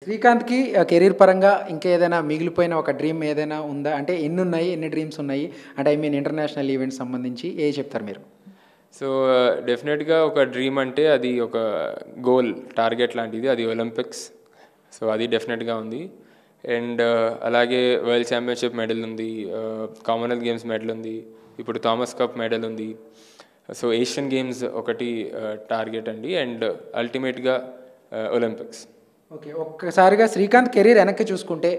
శ్రీకాంత్‌కి career పరంగా ఇంకా ఏదైనా మిగిలిపోయిన ఒక డ్రీమ్ ఏదైనా ఉందా? అంటే ఎన్నున్నాయి? ఎన్ని డ్రీమ్స్ ఉన్నాయి? అంటే ఐ మీన్ ఇంటర్నేషనల్ ఈవెంట్స్ సంబంధించి ఏవి చెప్తారు మీరు? సో, డెఫినెట్‌గా ఒక డ్రీమ్ అంటే అది ఒక గోల్, టార్గెట్ లాంటిది. అది ఒలింపిక్స్. సో, అది డెఫినెట్‌గా ఉంది. అండ్ అలాగే వరల్డ్ ఛాంపియన్‌షిప్ మెడల్ ఉంది. కామన్‌వెల్త్ గేమ్స్ మెడల్ ఉంది. ఇప్పుడు థామస్ కప్ మెడల్ ఉంది. సో, ఏషియన్ గేమ్స్ ఒకటి టార్గెట్ అండి. అండ్ అల్టిమేట్‌గా ఒలింపిక్స్. ఓకే. ఒక్కసారిగా శ్రీకాంత్ కెరీర్ వెనక్కి చూసుకుంటే,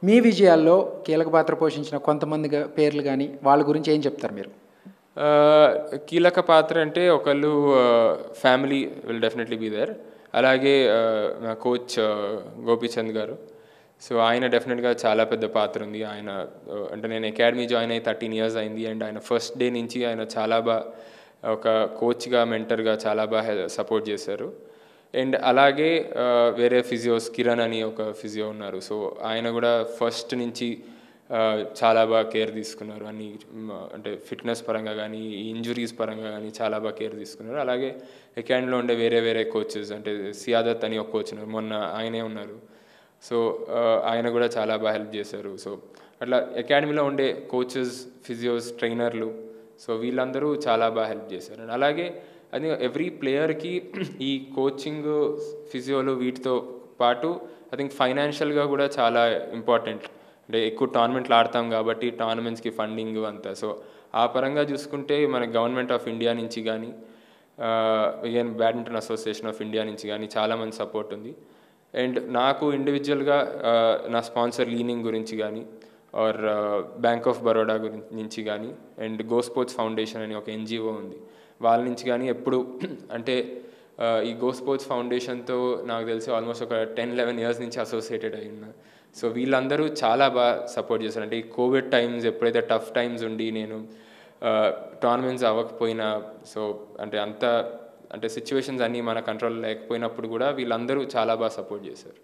మీ విజయాల్లో కీలక పాత్ర పోషించిన కొంతమంది పేర్లు గాని, వాళ్ళ గురించి ఏం చెప్తారు మీరు? కీలక పాత్ర అంటే ఒకళ్ళు family will definitely be there. అలాగే నా కోచ్ గోపీచంద్ గారు. సో, ఆయన డెఫినెట్‌గా చాలా పెద్ద పాత్ర ఉంది. ఆయన అంటే నేను అకాడమీ జాయిన్ అయ్యి 13 ఇయర్స్ అయింది. అండ్ ఆయన ఫస్ట్ డే నుంచి ఆయన చాలా ఒక కోచ్‌గా, మెంటర్‌గా చాలా సపోర్ట్ చేశారు. అండ్ అలాగే వేరే ఫిజియోస్ కిరణ్ అని ఒక ఫిజియో ఉన్నారు. సో, ఆయన కూడా ఫస్ట్ నుంచి చాలా బాగా కేర్ తీసుకున్నారు. అన్ని అంటే ఫిట్నెస్ పరంగా కానీ, ఇంజురీస్ పరంగా కానీ చాలా బాగా కేర్ తీసుకున్నారు. అలాగే అకాడమీలో ఉండే వేరే వేరే కోచెస్ అంటే సియాదత్ అని ఒక కోచ్ ఉన్నారు. మొన్న ఆయనే ఉన్నారు. సో, ఆయన కూడా చాలా బాగా హెల్ప్ చేశారు. సో, అట్లా అకాడమీలో ఉండే కోచెస్, ఫిజియోస్, ట్రైనర్లు, సో వీళ్ళందరూ చాలా బాగా హెల్ప్ చేశారు. అండ్ అలాగే అది ఎవ్రీ ప్లేయర్కి ఈ కోచింగ్, ఫిజియోలు వీటితో పాటు ఐ థింక్ ఫైనాన్షియల్గా కూడా చాలా ఇంపార్టెంట్. అంటే ఎక్కువ టోర్నమెంట్లు ఆడతాం కాబట్టి టోర్నమెంట్స్కి ఫండింగ్ అంతా. సో ఆ పరంగా చూసుకుంటే మన గవర్నమెంట్ ఆఫ్ ఇండియా నుంచి కానీ, again badminton association of India నుంచి కానీ చాలామంది సపోర్ట్ ఉంది. అండ్ నాకు ఇండివిజువల్గా నా స్పాన్సర్ లీనింగ్ గురించి కానీ, ఆర్ బ్యాంక్ ఆఫ్ బరోడా నుంచి కానీ, అండ్ గో స్పోర్ట్స్ ఫౌండేషన్ అని ఒక ఎన్జిఓ ఉంది, వాళ్ళ నుంచి కానీ ఎప్పుడు అంటే ఈ గో స్పోర్ట్స్ ఫౌండేషన్తో నాకు తెలిసి ఆల్మోస్ట్ ఒక 10-11 ఇయర్స్ నుంచి అసోసియేటెడ్ అయి ఉన్నా. సో వీళ్ళందరూ చాలా బాగా సపోర్ట్ చేశారు. అంటే ఈ కోవిడ్ టైమ్స్ ఎప్పుడైతే టఫ్ టైమ్స్ ఉండి నేను టోర్నమెంట్స్ అవ్వకపోయినా, సో అంటే అంత అంటే సిచ్యువేషన్స్ అన్నీ మన కంట్రోల్ లేకపోయినప్పుడు కూడా వీళ్ళందరూ చాలా బాగా సపోర్ట్ చేశారు.